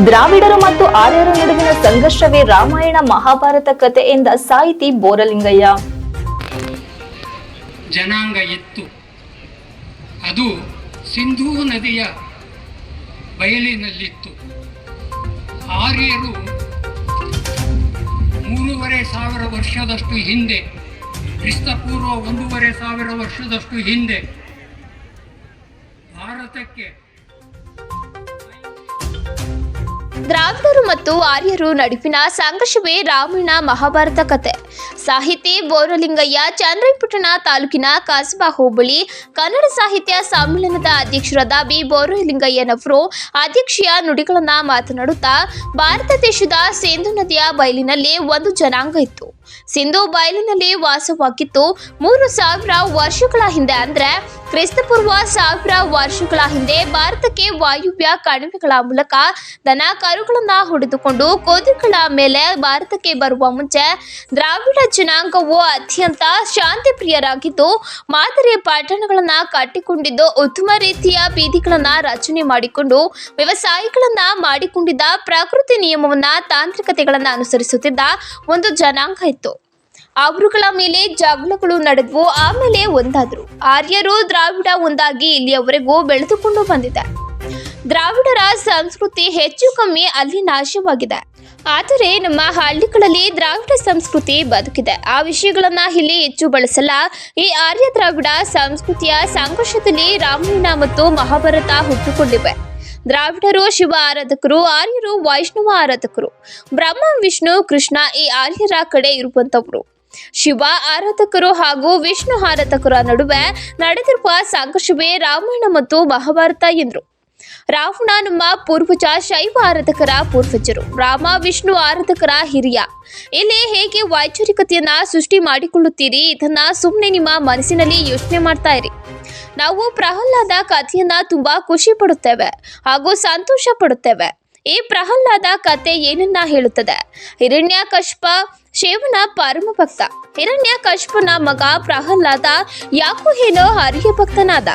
ದ್ರಾವಿಡರು ಮತ್ತು ಆರ್ಯರ ನಡುವಿನ ಸಂಘರ್ಷವೇ ರಾಮಾಯಣ ಮಹಾಭಾರತ ಕಥೆ ಎಂದ ಸಾಹಿತಿ ಬೋರಲಿಂಗಯ್ಯ. ಜನಾಂಗ ಇತ್ತು. ಅದು ಸಿಂಧೂ ನದಿಯ ಬಯಲಿನಲ್ಲಿತ್ತು. ಆರ್ಯರು 3,500 ವರ್ಷದಷ್ಟು ಹಿಂದೆ, ಕ್ರಿಸ್ತಪೂರ್ವ 1,500 ವರ್ಷದಷ್ಟು ಹಿಂದೆ ಭಾರತಕ್ಕೆ ದ್ರಾವಿಡರು ಮತ್ತು ಆರ್ಯರು ನಡುವಿನ ಸಂಘರ್ಷವೇ ರಾಮಾಯಣ ಮಹಾಭಾರತ ಕಥೆ. ಸಾಹಿತಿ ಬೋರಲಿಂಗಯ್ಯ ಚನ್ನರಾಯಪಟ್ಟಣ ತಾಲೂಕಿನ ಕಸಬಾ ಹೋಬಳಿ ಕನ್ನಡ ಸಾಹಿತ್ಯ ಸಮ್ಮೇಳನದ ಅಧ್ಯಕ್ಷರಾದ ಬಿ ಬೋರಲಿಂಗಯ್ಯನವರು ಅಧ್ಯಕ್ಷೀಯ ನುಡಿಗಳನ್ನ ಮಾತನಾಡುತ್ತಾ, ಭಾರತ ದೇಶದ ಸಿಂಧೂ ನದಿಯ ಬಯಲಿನಲ್ಲಿ ಒಂದು ಜನಾಂಗ ಇತ್ತು. ಸಿಂಧೂ ಬಯಲಿನಲ್ಲಿ ವಾಸವಾಗಿತ್ತು. 3,000 ವರ್ಷಗಳ ಹಿಂದೆ, ಅಂದ್ರೆ ಕ್ರಿಸ್ತಪೂರ್ವ 1000 ವರ್ಷಗಳ ಹಿಂದೆ ಭಾರತಕ್ಕೆ ವಾಯುವ್ಯ ಕಣಿವೆಗಳ ಮೂಲಕ ದನ ಕರುಗಳನ್ನ ಹೊಡೆದುಕೊಂಡು ಕುದುರೆಗಳ ಮೇಲೆ ಭಾರತಕ್ಕೆ ಬರುವ ಮುಂಚೆ ದ್ರಾವಿಡ ಜನಾಂಗವು ಅತ್ಯಂತ ಶಾಂತಿ ಪ್ರಿಯರಾಗಿದ್ದು, ಮಾದರಿ ಪಟ್ಟಣಗಳನ್ನ ಕಟ್ಟಿಕೊಂಡಿದ್ದು, ಉತ್ತಮ ರೀತಿಯ ಬೀದಿಗಳನ್ನ ರಚನೆ ಮಾಡಿಕೊಂಡು ವ್ಯವಸಾಯಗಳನ್ನ ಮಾಡಿಕೊಂಡಿದ್ದ, ಪ್ರಕೃತಿ ನಿಯಮವನ್ನ ತಾಂತ್ರಿಕತೆಗಳನ್ನ ಅನುಸರಿಸುತ್ತಿದ್ದ ಒಂದು ಜನಾಂಗ ಇತ್ತು. ಅವರುಗಳ ಮೇಲೆ ಜಗಳಗಳು ನಡೆದವು, ಆಮೇಲೆ ಒಂದಾದ್ರು. ಆರ್ಯರು ದ್ರಾವಿಡ ಒಂದಾಗಿ ಇಲ್ಲಿಯವರೆಗೂ ಬೆಳೆದುಕೊಂಡು ಬಂದಿದೆ. ದ್ರಾವಿಡರ ಸಂಸ್ಕೃತಿ ಹೆಚ್ಚು ಕಮ್ಮಿ ಅಲ್ಲಿ ನಾಶವಾಗಿದೆ. ಆದರೆ ನಮ್ಮ ಹಳ್ಳಿಗಳಲ್ಲಿ ದ್ರಾವಿಡ ಸಂಸ್ಕೃತಿ ಬದುಕಿದೆ. ಆ ವಿಷಯಗಳನ್ನ ಇಲ್ಲಿ ಹೆಚ್ಚು ಬಳಸಲ್ಲ. ಈ ಆರ್ಯ ದ್ರಾವಿಡ ಸಂಸ್ಕೃತಿಯ ಸಂಘರ್ಷದಲ್ಲಿ ರಾಮಾಯಣ ಮತ್ತು ಮಹಾಭಾರತ ಹುಟ್ಟುಕೊಂಡಿವೆ. ದ್ರಾವಿಡರು ಶಿವ ಆರಾಧಕರು, ಆರ್ಯರು ವೈಷ್ಣವ ಆರಾಧಕರು. ಬ್ರಹ್ಮ, ವಿಷ್ಣು, ಕೃಷ್ಣ ಈ ಆರ್ಯರ ಕಡೆ ಇರುವಂತವರು. ಶಿವ ಆರಾಧಕರು ಹಾಗೂ ವಿಷ್ಣು ಆರಾಧಕರ ನಡುವೆ ನಡೆದಿರುವ ಸಂಘರ್ಷವೇ ರಾಮಾಯಣ ಮತ್ತು ಮಹಾಭಾರತ ಎಂದರು. ರಾವಣ ನಮ್ಮ ಪೂರ್ವಜ, ಶೈವ ಆರಾಧಕರ ಪೂರ್ವಜರು, ರಾಮ ವಿಷ್ಣು ಆರಾಧಕರ ಹಿರಿಯ. ಇಲ್ಲಿ ಹೇಗೆ ವೈಚಾರಿಕತೆಯನ್ನ ಸೃಷ್ಟಿ ಮಾಡಿಕೊಳ್ಳುತ್ತೀರಿ? ಇದನ್ನ ಸುಮ್ಮನೆ ನಿಮ್ಮ ಮನಸ್ಸಿನಲ್ಲಿ ಯೋಚನೆ ಮಾಡ್ತಾ ಇರಿ. ನಾವು ಪ್ರಹ್ಲಾದ ಕಥೆಯನ್ನ ತುಂಬಾ ಖುಷಿ ಪಡುತ್ತೇವೆ ಹಾಗೂ ಸಂತೋಷ ಪಡುತ್ತೇವೆ. ಈ ಪ್ರಹ್ಲಾದ ಕಥೆ ಏನನ್ನ ಹೇಳುತ್ತದೆ? ಹಿರಣ್ಯಕಶಿಪ ಶಿವನ ಪರಮ ಭಕ್ತ. ಹಿರಣ್ಯಕಶಿಪನ ಮಗ ಪ್ರಹ್ಲಾದ ಯಾಕೋ ಏನೋ ಹರಿಯ ಭಕ್ತನಾದ.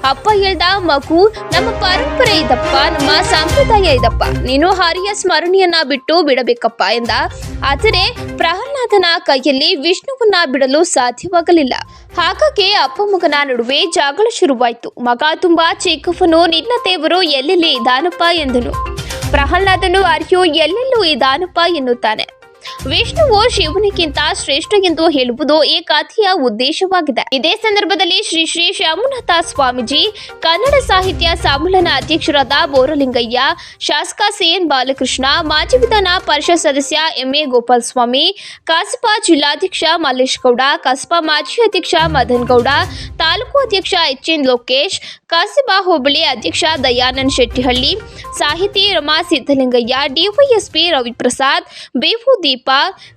ಅಪ್ಪ ಹೇಳ್ದ, ಮಗು, ನಮ್ಮ ಪರಂಪರೆ ಇದಪ್ಪ, ನಮ್ಮ ಸಂಪ್ರದಾಯ ಇದಪ್ಪ, ನೀನು ಹರಿಯ ಸ್ಮರಣೆಯನ್ನ ಬಿಟ್ಟು ಬಿಡಬೇಕಪ್ಪ ಎಂದ. ಆದರೆ ಪ್ರಹ್ಲಾದನ ಕೈಯಲ್ಲಿ ವಿಷ್ಣುವನ್ನ ಬಿಡಲು ಸಾಧ್ಯವಾಗಲಿಲ್ಲ. ಹಾಗಾಗಿ ಅಪ್ಪ ಮಗನ ನಡುವೆ ಜಗಳ ಶುರುವಾಯಿತು. ಮಗ ತುಂಬಾ ಚಿಕ್ಕವನು, ನಿನ್ನ ದೇವರು ಎಲ್ಲೆಲ್ಲಿ ಇದಾನಪ್ಪ ಎಂದನು. ಪ್ರಹ್ಲಾದನು, ಅರ್ಯೋ ಎಲ್ಲೆಲ್ಲೂ ಇದಾನಪ್ಪ ಎನ್ನುತ್ತಾನೆ. ವಿಷ್ಣುವು ಶಿವನಿಗಿಂತ ಶ್ರೇಷ್ಠ ಎಂದು ಹೇಳುವುದು ಈ ಕಥೆಯ ಉದ್ದೇಶವಾಗಿದೆ. ಇದೇ ಸಂದರ್ಭದಲ್ಲಿ ಶ್ರೀ ಶ್ರೀ ಶಾಮುನಾಥ ಸ್ವಾಮೀಜಿ, ಕನ್ನಡ ಸಾಹಿತ್ಯ ಸಮ್ಮೇಳನ ಅಧ್ಯಕ್ಷರಾದ ಬೋರಲಿಂಗಯ್ಯ, ಶಾಸಕ ಸಿಎನ್ ಬಾಲಕೃಷ್ಣ, ಮಾಜಿ ವಿಧಾನ ಪರಿಷತ್ ಸದಸ್ಯ ಎಂಎ ಗೋಪಾಲಸ್ವಾಮಿ, ಕಸಬಾ ಜಿಲ್ಲಾಧ್ಯಕ್ಷ ಮಲ್ಲೇಶ್ ಗೌಡ, ಕಸಬಾ ಮಾಜಿ ಅಧ್ಯಕ್ಷ ಮದನ್ ಗೌಡ, ತಾಲೂಕು ಅಧ್ಯಕ್ಷ ಎಚ್ಎನ್ ಲೋಕೇಶ್, ಕಸಬಾ ಹೋಬಳಿ ಅಧ್ಯಕ್ಷ ದಯಾನಂದ್ ಶೆಟ್ಟಿಹಳ್ಳಿ, ಸಾಹಿತಿ ರಮಾ ಸಿದ್ದಲಿಂಗಯ್ಯ, ಡಿವೈಎಸ್ಪಿ ರವಿಪ್ರಸಾದ್, ಬಿವು ದೀಪ,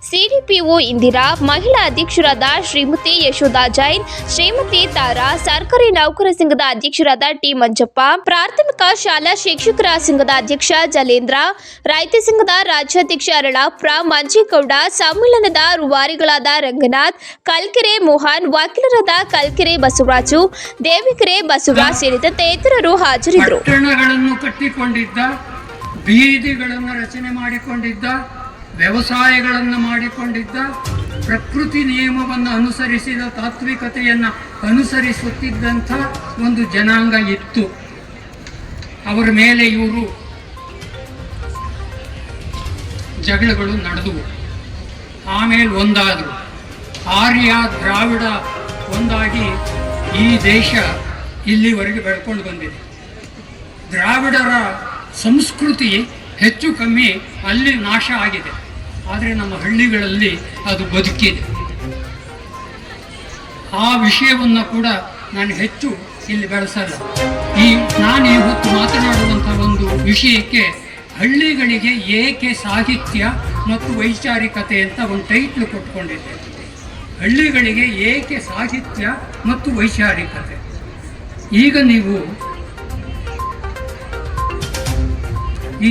ಸಿಡಿಪಿಒ ಇಂದಿರಾ, ಮಹಿಳಾ ಅಧ್ಯಕ್ಷರಾದ ಶ್ರೀಮತಿ ಯಶೋಧಾ ಜೈನ್, ಶ್ರೀಮತಿ ತಾರಾ, ಸರ್ಕಾರಿ ನೌಕರ ಸಂಘದ ಅಧ್ಯಕ್ಷರಾದ ಟಿ ಮಂಜಪ್ಪ, ಪ್ರಾಥಮಿಕ ಶಾಲಾ ಶಿಕ್ಷಕರ ಸಂಘದ ಅಧ್ಯಕ್ಷ ಜಲೇಂದ್ರ, ರೈತ ಸಂಘದ ರಾಜ್ಯಾಧ್ಯಕ್ಷ ಅರಳಾಪುರ ಮಂಜೇಗೌಡ, ಸಮ್ಮೇಳನದ ರೂವಾರಿಗಳಾದ ರಂಗನಾಥ್, ಕಲ್ಕೆರೆ ಮೋಹನ್, ವಕೀಲರಾದ ಕಲ್ಕೆರೆ ಬಸವರಾಜು, ದೇವಿಕೆರೆ ಬಸವರಾಜ್ ಸೇರಿದಂತೆ ಇತರರು ಹಾಜರಿದ್ದರು. ಪಟ್ಟಣಗಳನ್ನು ಕಟ್ಟಿಕೊಂಡಿದ್ದ, ಬೀದಿಗಳನ್ನು ರಚನೆ ಮಾಡಿಕೊಂಡಿದ್ದ, ವ್ಯವಸಾಯಗಳನ್ನು ಮಾಡಿಕೊಂಡಿದ್ದ, ಪ್ರಕೃತಿ ನಿಯಮವನ್ನು ಅನುಸರಿಸಿದ, ತಾತ್ವಿಕತೆಯನ್ನು ಅನುಸರಿಸುತ್ತಿದ್ದಂಥ ಒಂದು ಜನಾಂಗ ಇತ್ತು. ಅವರ ಮೇಲೆ ಇವರು ಜಗಳಗಳು ನಡೆದವು. ಆಮೇಲೆ ಒಂದಾದರು. ಆರ್ಯ ದ್ರಾವಿಡ ಒಂದಾಗಿ ಈ ದೇಶ ಇಲ್ಲಿವರೆಗೆ ಬೆಳ್ಕೊಂಡು ಬಂದಿದೆ. ದ್ರಾವಿಡರ ಸಂಸ್ಕೃತಿ ಹೆಚ್ಚು ಕಮ್ಮಿ ಅಲ್ಲಿ ನಾಶ ಆಗಿದೆ. ಆದರೆ ನಮ್ಮ ಹಳ್ಳಿಗಳಲ್ಲಿ ಅದು ಬದುಕಿದೆ. ಆ ವಿಷಯವನ್ನು ಕೂಡ ನಾನು ಹೆಚ್ಚು ಇಲ್ಲಿ ಬೆಳೆಸಲ್ಲ. ನಾನು ಇವತ್ತು ಮಾತನಾಡುವಂಥ ಒಂದು ವಿಷಯಕ್ಕೆ ಹಳ್ಳಿಗಳಿಗೆ ಏಕೆ ಸಾಹಿತ್ಯ ಮತ್ತು ವೈಚಾರಿಕತೆ ಅಂತ ಒಂದು ಟೈಟ್ಲ್ ಕೊಟ್ಕೊಂಡಿದ್ದೆ. ಹಳ್ಳಿಗಳಿಗೆ ಏಕೆ ಸಾಹಿತ್ಯ ಮತ್ತು ವೈಚಾರಿಕತೆ. ಈಗ ನೀವು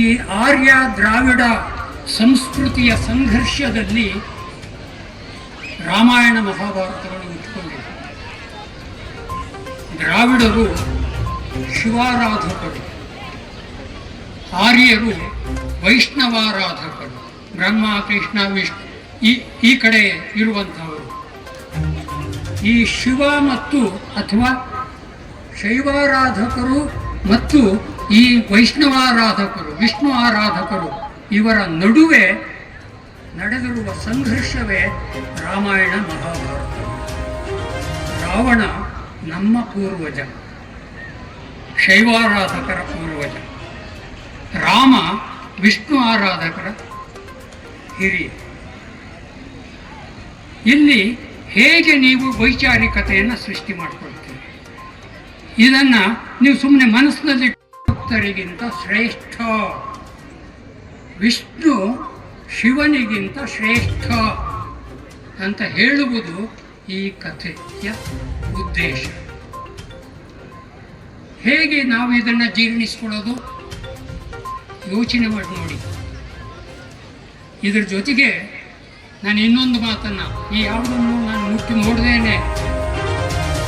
ಈ ಆರ್ಯ ದ್ರಾವಿಡ ಸಂಸ್ಕೃತಿಯ ಸಂಘರ್ಷದಲ್ಲಿ ರಾಮಾಯಣ ಮಹಾಭಾರತಗಳು ಹುಟ್ಟಿಕೊಂಡಿವೆ. ದ್ರಾವಿಡರು ಶಿವಾರಾಧಕರು, ಆರ್ಯರು ವೈಷ್ಣವಾರಾಧಕರು, ಬ್ರಹ್ಮ ಕೃಷ್ಣ ವಿಷ್ಣು ಈ ಕಡೆ ಇರುವಂಥವರು. ಈ ಶಿವ ಮತ್ತು ಅಥವಾ ಶೈವಾರಾಧಕರು ಮತ್ತು ಈ ವೈಷ್ಣವಾರಾಧಕರು, ವಿಷ್ಣು ಆರಾಧಕರು ಇವರ ನಡುವೆ ನಡೆದಿರುವ ಸಂಘರ್ಷವೇ ರಾಮಾಯಣ ಮಹಾಭಾರತ. ರಾವಣ ನಮ್ಮ ಪೂರ್ವಜ, ಶೈವಾರಾಧಕರ ಪೂರ್ವಜ. ರಾಮ ವಿಷ್ಣು ಆರಾಧಕರ ಹಿರಿಯ. ಇಲ್ಲಿ ಹೇಗೆ ನೀವು ವೈಚಾರಿಕತೆಯನ್ನು ಸೃಷ್ಟಿ ಮಾಡಿಕೊಳ್ತೀರಿ? ಇದನ್ನು ನೀವು ಸುಮ್ಮನೆ ಮನಸ್ಸಿನಲ್ಲಿ ಭಕ್ತರಿಗಿಂತ ಶ್ರೇಷ್ಠ, ವಿಷ್ಣು ಶಿವನಿಗಿಂತ ಶ್ರೇಷ್ಠ ಅಂತ ಹೇಳುವುದು ಈ ಕಥೆಯ ಉದ್ದೇಶ. ಹೇಗೆ ನಾವು ಇದನ್ನು ಜೀರ್ಣಿಸ್ಕೊಳ್ಳೋದು? ಯೋಚನೆ ಮಾಡಿ ನೋಡಿ. ಇದ್ರ ಜೊತೆಗೆ ನಾನು ಇನ್ನೊಂದು ಮಾತನ್ನು, ಈ ಯಾವುದನ್ನು ನಾನು ಮುಟ್ಟಿ ನೋಡ್ದೇನೆ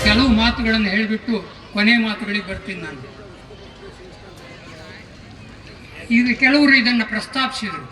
ಕೆಲವು ಮಾತುಗಳನ್ನು ಹೇಳಿಬಿಟ್ಟು ಕೊನೆ ಮಾತುಗಳಿಗೆ ಬರ್ತೀನಿ ನಾನು. ಈಗ ಕೆಲವರು ಇದನ್ನು ಪ್ರಸ್ತಾಪಿಸಿದರು.